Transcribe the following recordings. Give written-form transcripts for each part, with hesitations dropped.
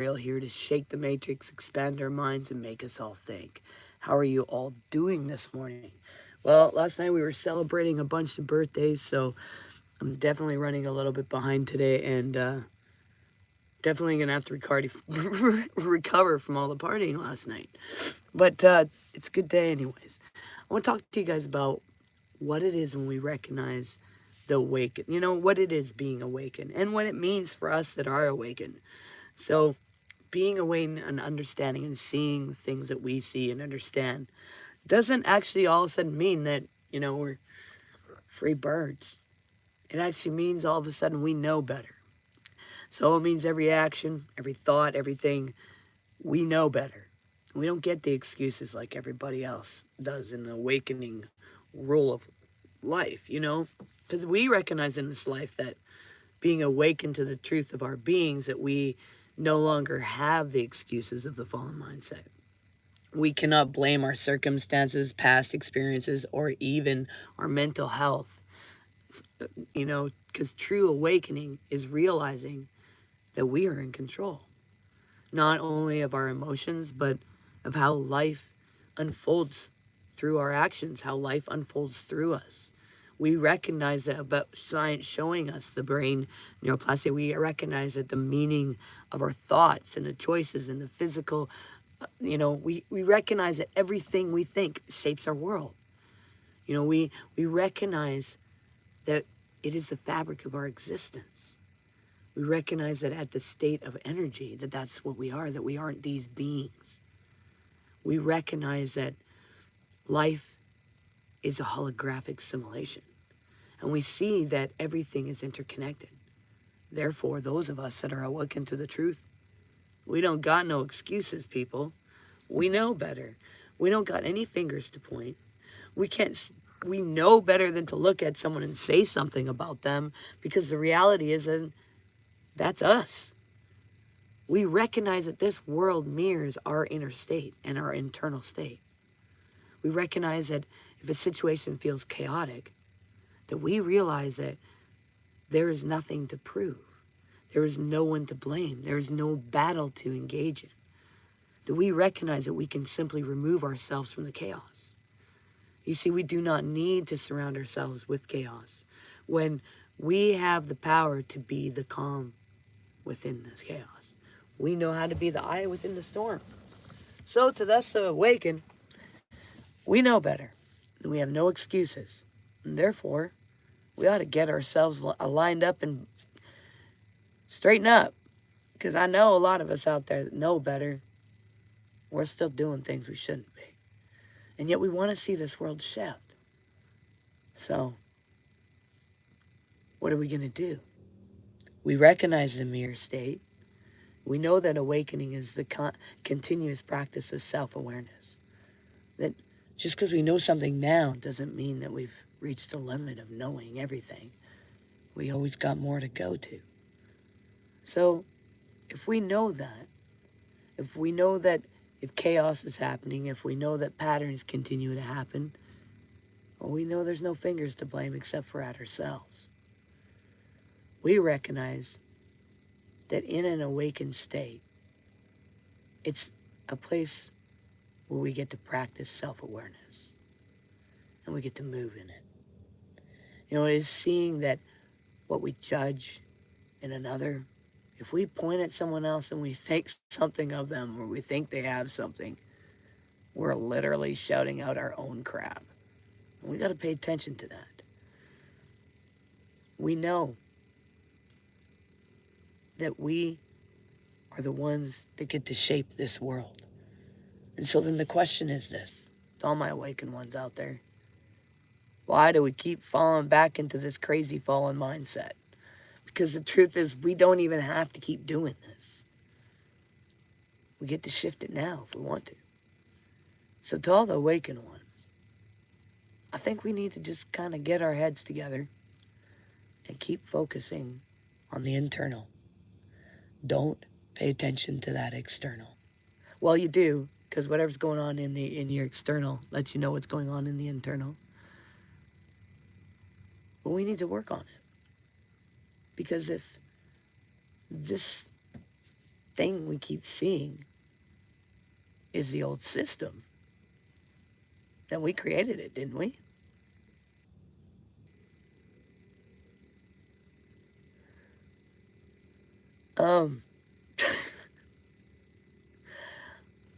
here to shake the matrix, expand our minds, and make us all think. How are you all doing this morning? Well, last night we were celebrating a bunch of birthdays, so I'm definitely running a little bit behind today, and definitely gonna have to recover from all the partying last night. But it's a good day, anyways. I want to talk to you guys about what it is when we recognize the awaken. You know what it is being awakened, and what it means for us that are awakened. So being awakened and understanding and seeing things that we see and understand doesn't actually all of a sudden mean that, we're free birds. It actually means all of a sudden we know better. So it means every action, every thought, everything, we know better. We don't get the excuses like everybody else does in the awakening rule of life, Because we recognize in this life that being awakened to the truth of our beings, that we no longer have the excuses of the fallen mindset. We cannot blame our circumstances, past experiences, or even our mental health, because true awakening is realizing that we are in control, not only of our emotions, but of how life unfolds through our actions, how life unfolds through us. We recognize that about science showing us the brain neuroplasticity. We recognize that the meaning of our thoughts and the choices and the physical, we recognize that everything we think shapes our world. We recognize that it is the fabric of our existence. We recognize that at the state of energy, that that's what we are, that we aren't these beings. We recognize that life is a holographic simulation. And we see that everything is interconnected. Therefore, those of us that are awakened to the truth, we don't got no excuses, people. We know better. We don't got any fingers to point. We can't. We know better than to look at someone and say something about them, because the reality is that that's us. We recognize that this world mirrors our inner state and our internal state. We recognize that if a situation feels chaotic, that we realize that there is nothing to prove. There is no one to blame. There is no battle to engage in. That we recognize that we can simply remove ourselves from the chaos. You see, we do not need to surround ourselves with chaos when we have the power to be the calm within this chaos. We know how to be the eye within the storm. So to thus awaken, we know better. We have no excuses. And therefore, we ought to get ourselves lined up and straighten up. Because I know a lot of us out there that know better. We're still doing things we shouldn't be. And yet we want to see this world shift. So, what are we going to do? We recognize the mirror state. We know that awakening is the continuous practice of self-awareness. That just because we know something now doesn't mean that we've reached the limit of knowing everything. We always got more to go to. So, if we know that, if we know that if chaos is happening, if we know that patterns continue to happen, well, we know there's no fingers to blame except for at ourselves. We recognize that in an awakened state, it's a place where we get to practice self-awareness and we get to move in it. It is seeing that what we judge in another, if we point at someone else and we think something of them or we think they have something, we're literally shouting out our own crap. And we got to pay attention to that. We know that we are the ones that get to shape this world. And so then the question is this, to all my awakened ones out there, why do we keep falling back into this crazy fallen mindset? Because the truth is, we don't even have to keep doing this. We get to shift it now if we want to. So to all the awakened ones, I think we need to just kind of get our heads together and keep focusing on the internal. Don't pay attention to that external. Well, you do, because whatever's going on in your external lets you know what's going on in the internal. But we need to work on it. Because if this thing we keep seeing is the old system. Then we created it, didn't we? Um,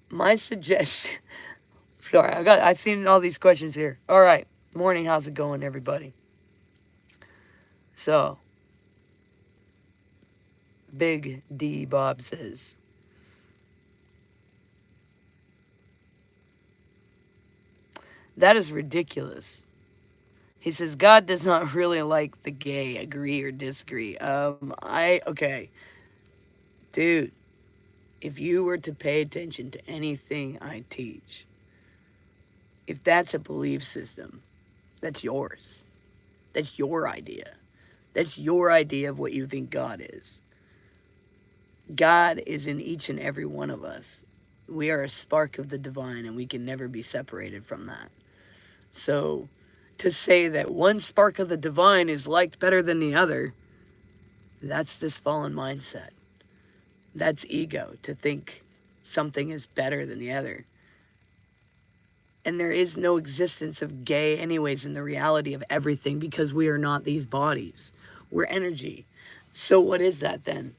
my suggestion. Sorry, I've seen all these questions here. All right, morning. How's it going, everybody? So, Big D Bob says, that is ridiculous. He says, God does not really like the gay. Agree or disagree? Okay. Dude, if you were to pay attention to anything I teach, if that's a belief system, that's yours. That's your idea. That's your idea of what you think God is. God is in each and every one of us. We are a spark of the divine, and we can never be separated from that. So, to say that one spark of the divine is liked better than the other, that's this fallen mindset. That's ego, to think something is better than the other. And there is no existence of gay anyways in the reality of everything, because we are not these bodies. We're energy. So what is that then?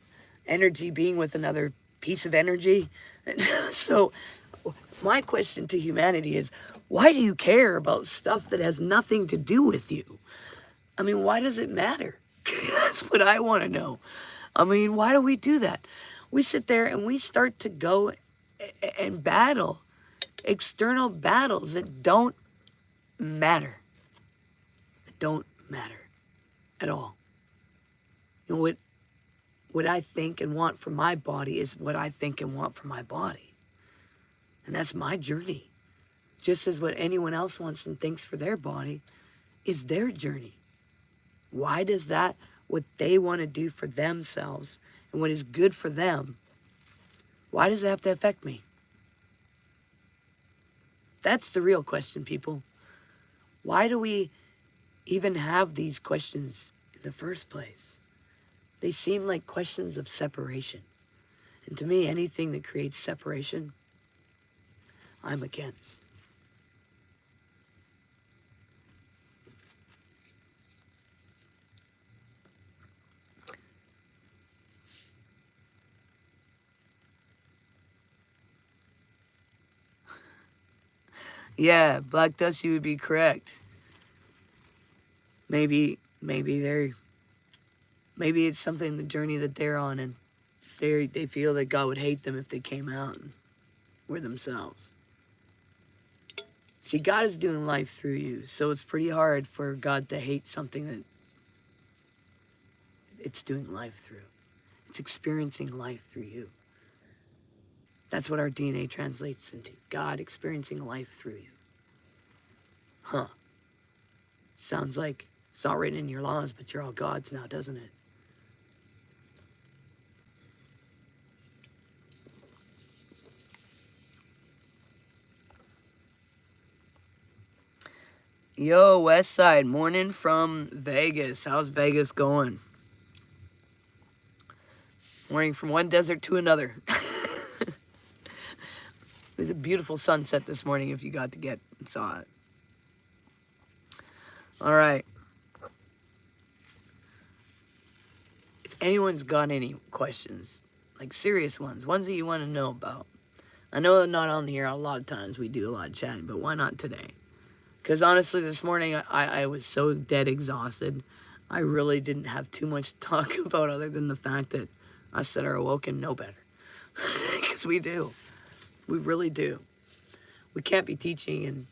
Energy being with another piece of energy? So my question to humanity is, why do you care about stuff that has nothing to do with you? I mean, why does it matter? That's what I want to know. I mean, why do we do that? We sit there and we start to go and battle external battles that don't matter. That don't matter at all. You know, what I think and want for my body is what I think and want for my body. And that's my journey. Just as what anyone else wants and thinks for their body is their journey. Why does that, what they want to do for themselves and what is good for them, why does it have to affect me? That's the real question, people. Why do we even have these questions in the first place? They seem like questions of separation. And to me, anything that creates separation, I'm against. Yeah, Black Dusty would be correct. Maybe it's something, the journey that they're on, and they feel that God would hate them if they came out and were themselves. See, God is doing life through you, so it's pretty hard for God to hate something that it's doing life through. It's experiencing life through you. That's what our DNA translates into. God experiencing life through you. Huh. Sounds like it's not written in your laws, but you're all God's now, doesn't it? Yo, Westside, morning from Vegas. How's Vegas going? Morning from one desert to another. It was a beautiful sunset this morning if you got to get and saw it. All right. If anyone's got any questions, like serious ones that you want to know about. I know not on here a lot of times we do a lot of chatting, but why not today? Because honestly, this morning I was so dead exhausted. I really didn't have too much to talk about other than the fact that us that are awoken know better. Because we do. We really do. We can't be teaching and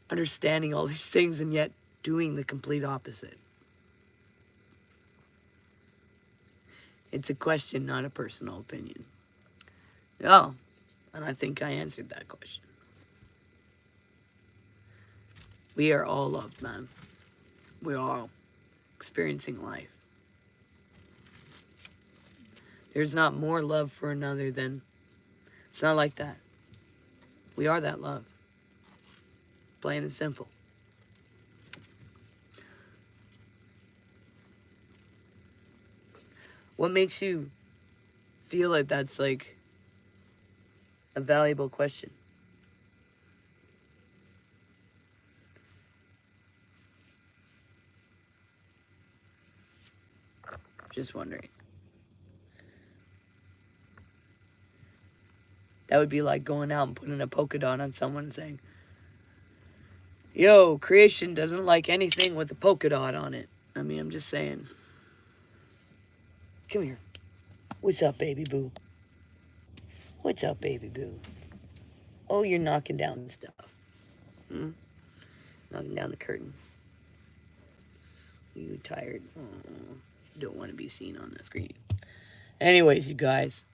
understanding all these things and yet doing the complete opposite. It's a question, not a personal opinion. Oh, and I think I answered that question. We are all loved, man. We're all experiencing life. There's not more love for another than... It's not like that. We are that love. Plain and simple. What makes you feel like that's like a valuable question. Just wondering. That would be like going out and putting a polka dot on someone and saying, yo, creation doesn't like anything with a polka dot on it. I mean, I'm just saying. Come here. What's up, baby boo? What's up, baby boo? Oh, you're knocking down stuff. Hmm? Knocking down the curtain. You tired? Oh, you don't want to be seen on the screen. Anyways, you guys.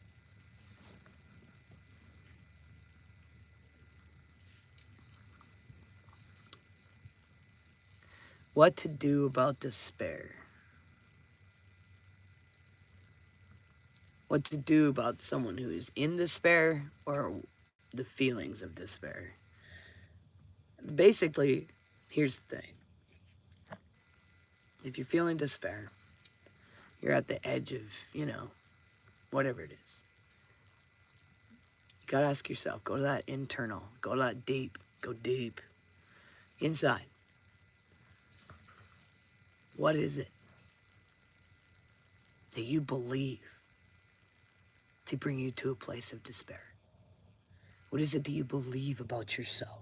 What to do about despair? What to do about someone who is in despair or the feelings of despair? Basically, here's the thing. If you're feeling despair, you're at the edge of, whatever it is. You gotta ask yourself, go to that internal, go to that deep, go deep inside. What is it that you believe to bring you to a place of despair? What is it that you believe about yourself?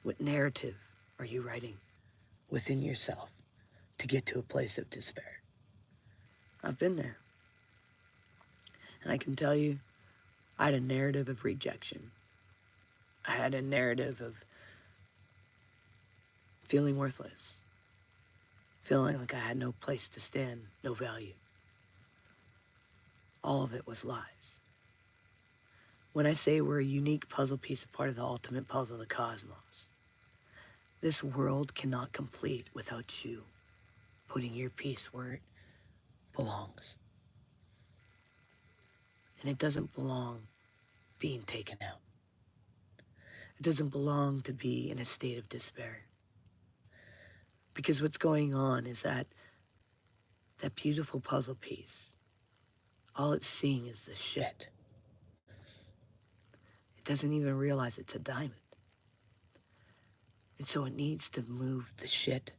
What narrative are you writing within yourself to get to a place of despair? I've been there. And I can tell you, I had a narrative of rejection. I had a narrative of feeling worthless, feeling like I had no place to stand, no value. All of it was lies. When I say we're a unique puzzle piece, a part of the ultimate puzzle, the cosmos, this world cannot complete without you putting your piece where it belongs. And it doesn't belong being taken out. It doesn't belong to be in a state of despair. Because what's going on is that beautiful puzzle piece, all it's seeing is the shit. It doesn't even realize it's a diamond. And so it needs to move the shit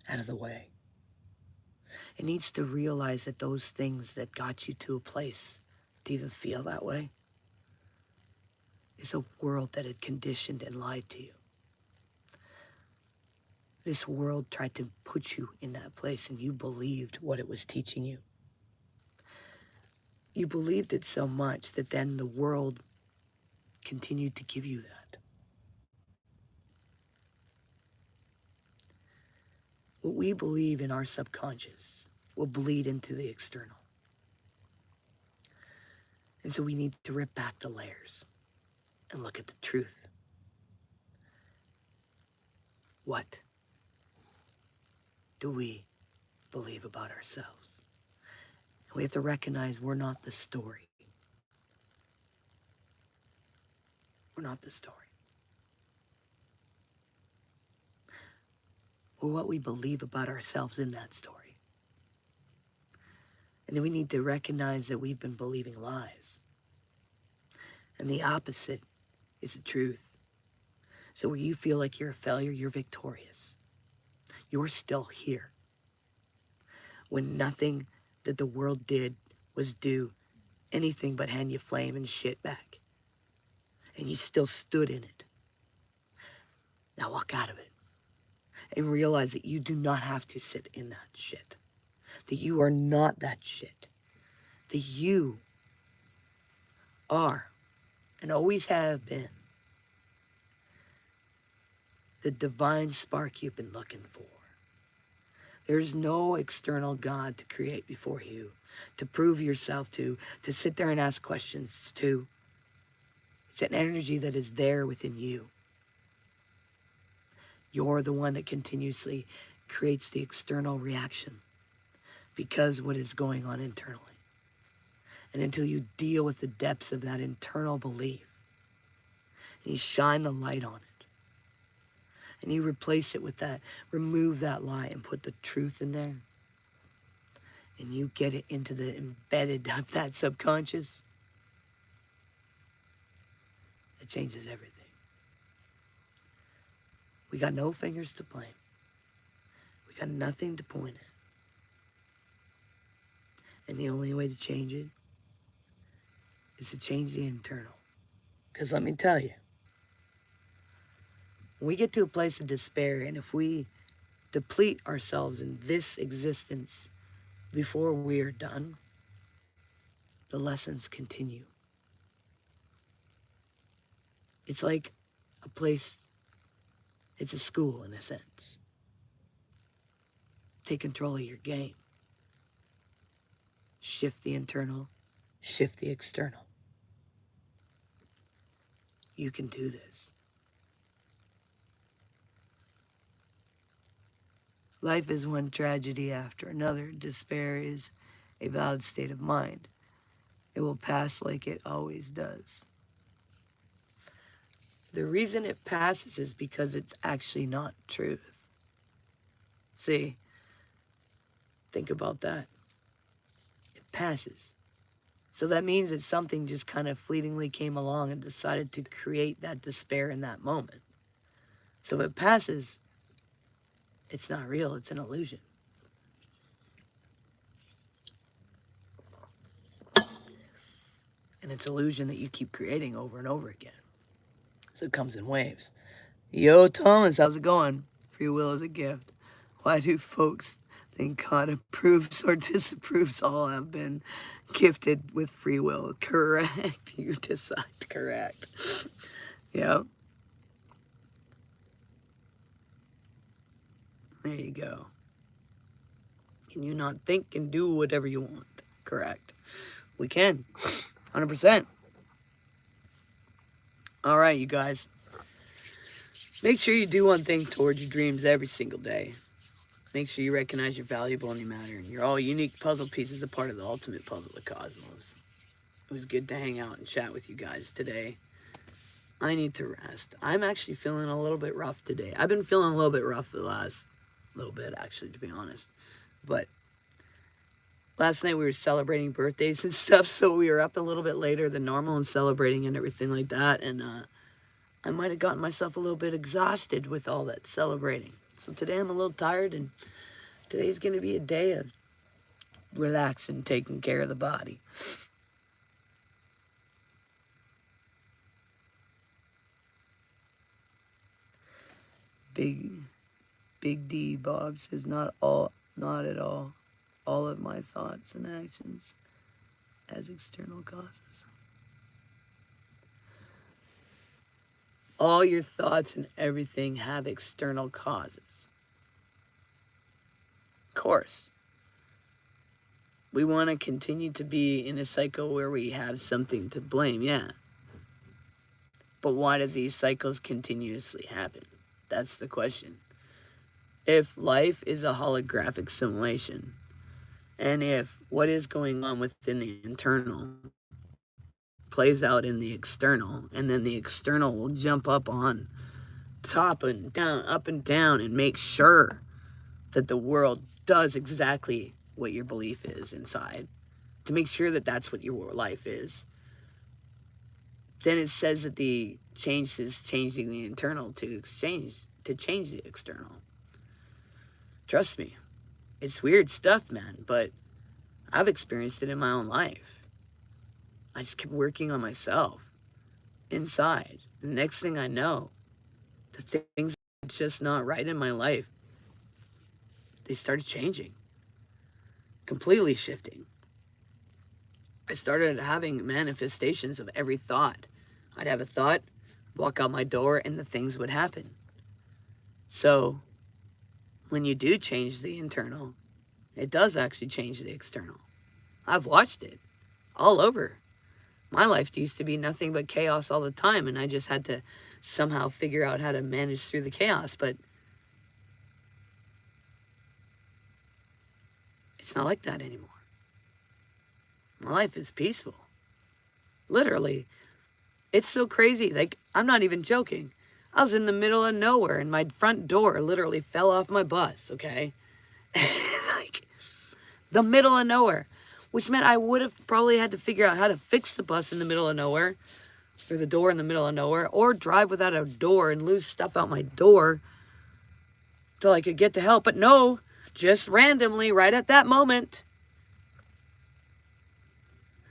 out of the way. It needs to realize that those things that got you to a place to even feel that way is a world that had conditioned and lied to you. This world tried to put you in that place and you believed what it was teaching you. You believed it so much that then the world continued to give you that. What we believe in our subconscious will bleed into the external. And so we need to rip back the layers and look at the truth. What do we believe about ourselves? And we have to recognize we're not the story. We're not the story. We're what we believe about ourselves in that story. And then we need to recognize that we've been believing lies. And the opposite is the truth. So where you feel like you're a failure, you're victorious. You're still here. When nothing that the world did was do anything but hand you flame and shit back. And you still stood in it. Now walk out of it. And realize that you do not have to sit in that shit. That you are not that shit. That you are, and always have been, the divine spark you've been looking for. There's no external God to create before you, to prove yourself to sit there and ask questions to. It's an energy that is there within you. You're the one that continuously creates the external reaction because what is going on internally. And until you deal with the depths of that internal belief, and you shine the light on it, and you replace it with that, remove that lie and put the truth in there, and you get it into the embedded of that subconscious, it changes everything. We got no fingers to blame. We got nothing to point at. And the only way to change it is to change the internal. Because let me tell you, when we get to a place of despair, and if we deplete ourselves in this existence before we are done, the lessons continue. It's like a place, it's a school in a sense. Take control of your game. Shift the internal, shift the external. You can do this. Life is one tragedy after another. Despair is a valid state of mind. It will pass like it always does. The reason it passes is because it's actually not truth. See, think about that. It passes. So that means that something just kind of fleetingly came along and decided to create that despair in that moment. So if it passes, it's not real, it's an illusion. And it's an illusion that you keep creating over and over again. So it comes in waves. Yo, Thomas, how's it going? Free will is a gift. Why do folks think God approves or disapproves? All have been gifted with free will. Correct. You decide. Correct. Yeah. There you go. Can you not think and do whatever you want? Correct. We can. 100%. All right, you guys. Make sure you do one thing towards your dreams every single day. Make sure you recognize you're valuable and you matter. And you're all unique puzzle pieces, a part of the ultimate puzzle of cosmos. It was good to hang out and chat with you guys today. I need to rest. I'm actually feeling a little bit rough today. I've been feeling a little bit rough for the last little bit, actually, to be honest. But last night we were celebrating birthdays and stuff, so we were up a little bit later than normal and celebrating and everything like that. And I might have gotten myself a little bit exhausted with all that celebrating. So today I'm a little tired, and today's going to be a day of relaxing, taking care of the body. Big D Bob says, not at all of my thoughts and actions as external causes. All your thoughts and everything have external causes. Of course. We want to continue to be in a cycle where we have something to blame, yeah. But why does these cycles continuously happen? That's the question. If life is a holographic simulation, and if what is going on within the internal plays out in the external, and then the external will jump up on top and down, up and down, and make sure that the world does exactly what your belief is inside, to make sure that that's what your life is, then it says that the change is changing the internal to change the external. Trust me, it's weird stuff, man, but I've experienced it in my own life. I just kept working on myself inside. The next thing I know, the things that are just not right in my life, they started changing, completely shifting. I started having manifestations of every thought. I'd have a thought, walk out my door, and the things would happen. So when you do change the internal, it does actually change the external. I've watched it all over. My life used to be nothing but chaos all the time, and I just had to somehow figure out how to manage through the chaos, but it's not like that anymore. My life is peaceful. Literally. It's so crazy. Like, I'm not even joking. I was in the middle of nowhere, and my front door literally fell off my bus, okay? Like, The middle of nowhere. Which meant I would have probably had to figure out how to fix the bus in the middle of nowhere, or the door in the middle of nowhere, or drive without a door and lose stuff out my door till I could get to help. But no, just randomly, right at that moment,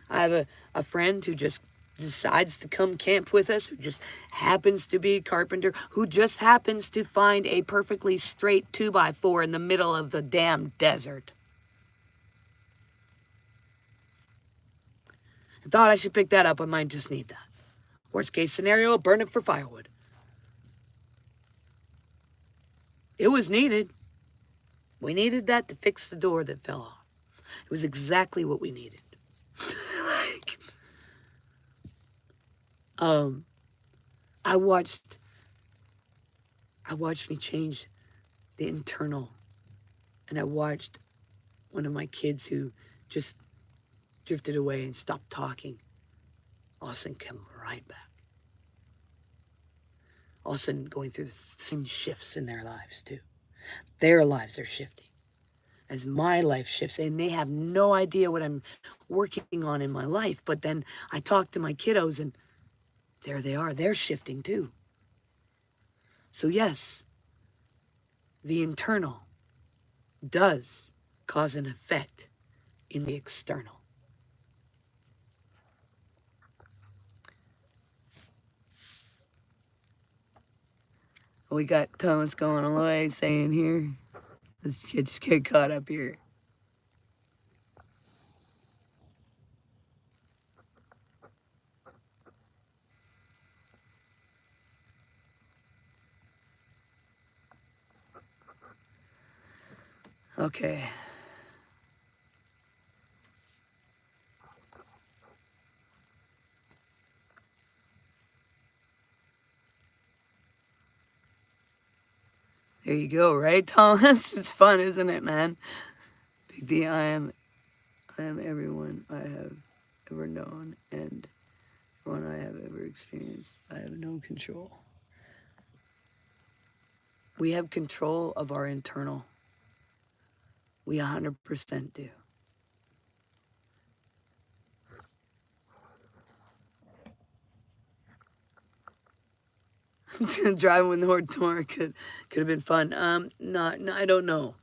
I have a friend who just decides to come camp with us, who just happens to be a carpenter, who just happens to find a perfectly straight 2x4 in the middle of the damn desert. I thought I should pick that up. I might just need that. Worst case scenario, burn it for firewood. It was needed. We needed that to fix the door that fell off. It was exactly what we needed. Like, I watched me change the internal, and I watched one of my kids who just drifted away and stopped talking, all of a sudden come right back. All of a sudden going through the same shifts in their lives too. Their lives are shifting as my life shifts, and they have no idea what I'm working on in my life. But then I talk to my kiddos, and there they are. They're shifting too. So yes, the internal does cause an effect in the external. We got Thomas going away saying here, let's just get caught up here. Okay. There you go, right, Thomas? It's fun, isn't it, man? Big D, I am everyone I have ever known and everyone I have ever experienced. I have no control. We have control of our internal. We 100% do. Driving with no door could have been fun. No, I don't know.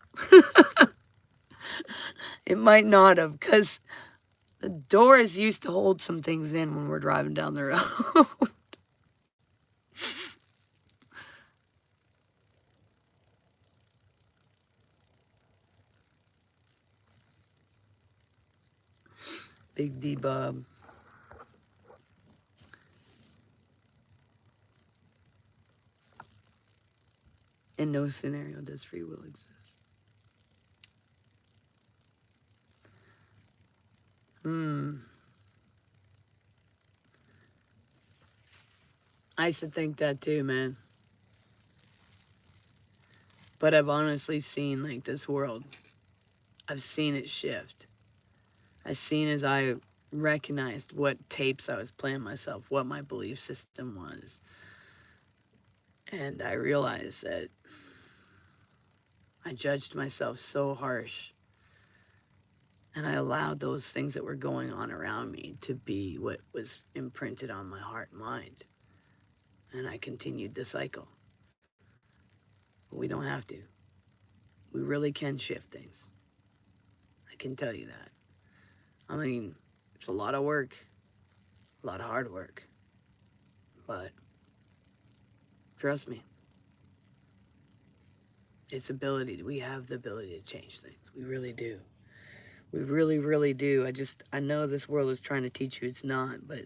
It might not have, because the door is used to hold some things in when we're driving down the road. Big D Bob. In no scenario does free will exist. I used to think that too, man. But I've honestly seen, like, this world. I've seen it shift. I've seen as I recognized what tapes I was playing myself, what my belief system was. And I realized that I judged myself so harsh. And I allowed those things that were going on around me to be what was imprinted on my heart and mind. And I continued the cycle. But we don't have to. We really can shift things. I can tell you that. I mean, it's a lot of work, a lot of hard work. But trust me, it's ability. We have the ability to change things. We really do. We really, really do. I know this world is trying to teach you it's not, but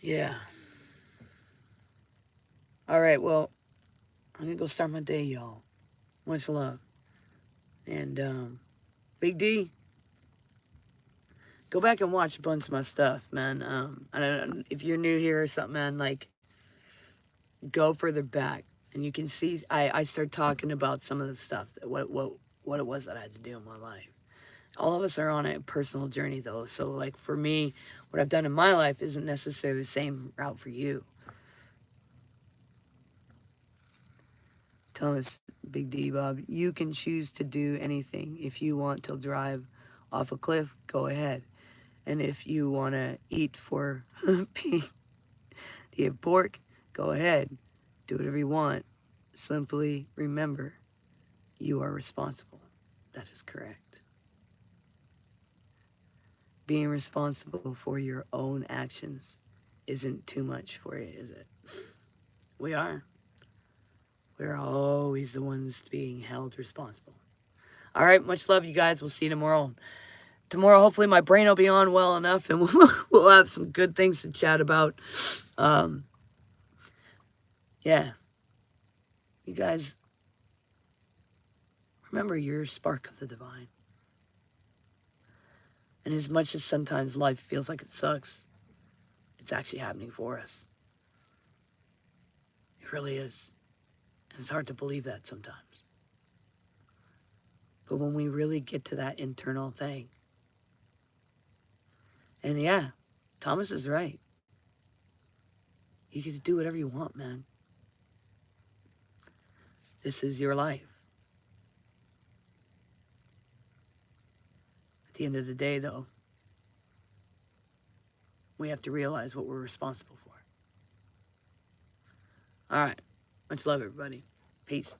yeah. All right, well, I'm going to go start my day, y'all. Much love. And, Big D, go back and watch a bunch of my stuff, man. I don't know, if you're new here or something, man, like, go further back. And you can see, I start talking about some of the stuff, what it was that I had to do in my life. All of us are on a personal journey, though. So, like, for me, what I've done in my life isn't necessarily the same route for you. Thomas, Big D, Bob, you can choose to do anything. If you want to drive off a cliff, go ahead. And if you want to eat for pork, go ahead. Do whatever you want. Simply remember, you are responsible. That is correct. Being responsible for your own actions isn't too much for you, is it? We are. We're always the ones being held responsible. All right, much love, you guys. We'll see you tomorrow. Tomorrow, hopefully, my brain will be on well enough, and we'll have some good things to chat about. Yeah. You guys, remember, you're a spark of the divine. And as much as sometimes life feels like it sucks, it's actually happening for us. It really is. And it's hard to believe that sometimes. But when we really get to that internal thing, and yeah, Thomas is right. You get to do whatever you want, man. This is your life. At the end of the day, though, we have to realize what we're responsible for. All right. Much love, everybody. Peace.